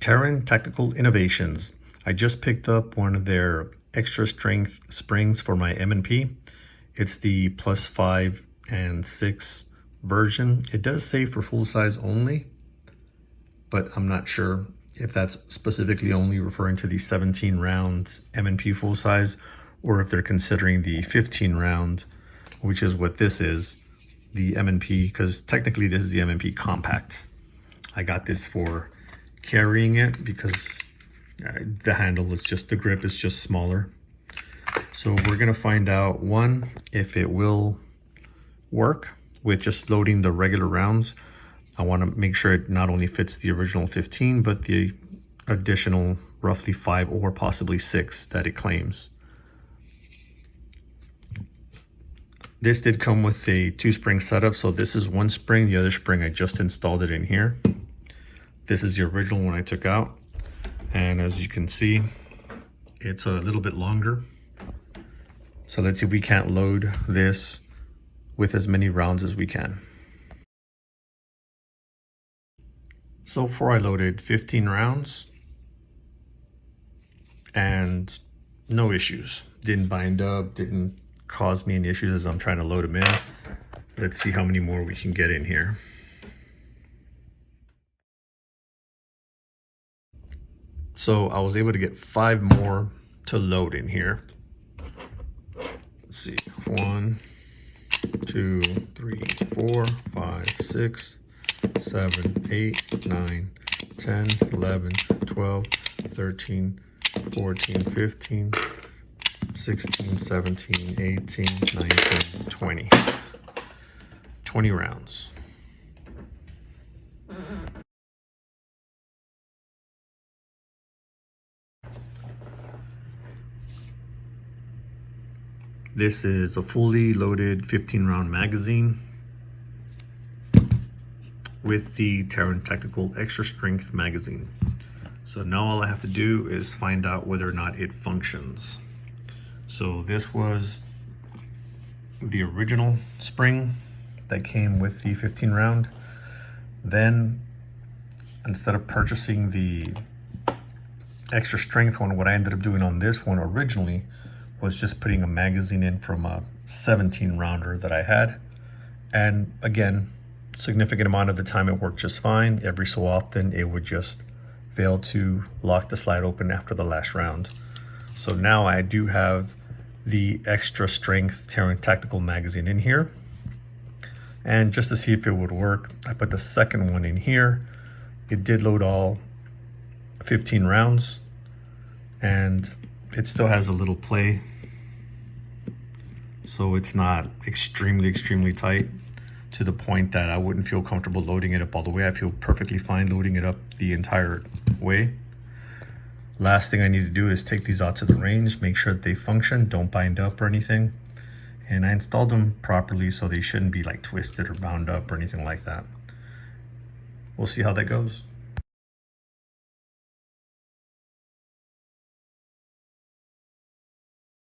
Taran Tactical Innovations. I just picked up one of their extra strength springs for my M&P. It's the +5 and 6 version. It does say for full size only, but I'm not sure if that's specifically only referring to the 17 round M&P full size, or if they're considering the 15 round, which is what this is, the M&P, because technically this is the M&P compact. I got this for carrying it because the handle is just, the grip is just smaller. So we're gonna find out, one, if it will work with just loading the regular rounds. I wanna make sure it not only fits the original 15, but the additional roughly 5 or possibly 6 that it claims. This did come with a 2-spring setup. So this is one spring, the other spring I just installed it in here. This is the original one I took out. And as you can see, it's a little bit longer. So let's see if we can't load this with as many rounds as we can. So far I loaded 15 rounds and no issues. Didn't bind up, didn't cause me any issues as I'm trying to load them in. Let's see how many more we can get in here. So I was able to get 5 more to load in here. Let's see, 1, 2, 3, 4, 5, 6, 7, 8, 9, 10, 11, 12, 13, 14, 15, 16, 17, 18, 19, 20. 20 rounds. This is a fully loaded 15 round magazine with the Taran Tactical Extra Strength magazine. So now all I have to do is find out whether or not it functions. So this was the original spring that came with the 15 round. Then instead of purchasing the extra strength one, what I ended up doing on this one originally was just putting a magazine in from a 17 rounder that I had. And again, significant amount of the time it worked just fine. Every so often it would just fail to lock the slide open after the last round. So now I do have the extra strength Taran Tactical magazine in here. And just to see if it would work, I put the second one in here. It did load all 15 rounds and it still has a little play. So it's not extremely tight to the point that I wouldn't feel comfortable loading it up all the way. I feel perfectly fine loading it up the entire way. Last thing I need to do is take these out to the range, make sure that they function, don't bind up or anything. And I installed them properly, so they shouldn't be like twisted or bound up or anything like that. We'll see how that goes.